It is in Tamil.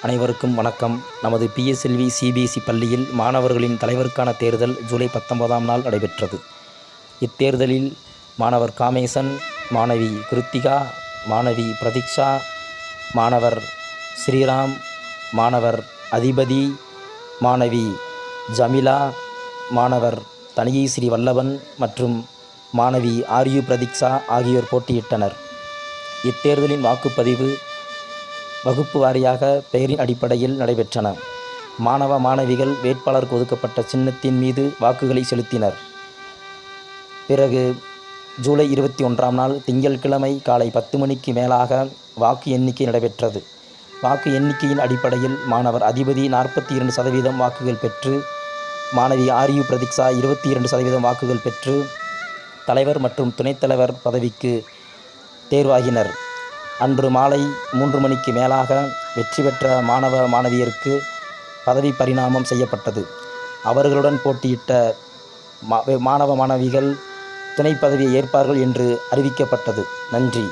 அனைவருக்கும் வணக்கம். நமது பிஎஸ்எல்வி சிபிஎஸ்இ பள்ளியில் மாணவர்களின் தலைவருக்கான தேர்தல் ஜூலை 19ஆம் நாள் நடைபெற்றது. இத்தேர்தலில் மாணவர் காமேசன், மாணவி கிருத்திகா, மாணவி பிரதீக்ஷா, மாணவர் ஸ்ரீராம், மாணவர் அதிபதி, மாணவி ஜமிலா, மாணவர் தனியஸ்ரீ வல்லபன் மற்றும் மாணவி ஆர்யு பிரதீக்ஷா ஆகியோர் போட்டியிட்டனர். இத்தேர்தலின் வாக்குப்பதிவு வகுப்பு வாரியாக பெயரின் அடிப்படையில் நடைபெற்றன. மாணவ மாணவிகள் வேட்பாளருக்கு ஒதுக்கப்பட்ட சின்னத்தின் மீது வாக்குகளை செலுத்தினர். பிறகு ஜூலை 21ஆம் நாள் திங்கட்கிழமை காலை 10 மணிக்கு மேலாக வாக்கு எண்ணிக்கை நடைபெற்றது. வாக்கு எண்ணிக்கையின் அடிப்படையில் மாணவர் அதிபதி 42% வாக்குகள் பெற்று, மாணவி ஆர்யு பிரதீக்ஷா 22% வாக்குகள் பெற்று தலைவர் மற்றும் துணைத்தலைவர் பதவிக்கு தேர்வாகினர். அன்று மாலை 3 மணிக்கு மேலாக வெற்றி பெற்ற மாணவ மாணவியருக்கு பதவி பரிமாற்றம் செய்யப்பட்டது. அவர்களுடன் போட்டியிட்ட மாணவ மாணவிகள் துணை பதவியை ஏற்பார்கள் என்று அறிவிக்கப்பட்டது. நன்றி.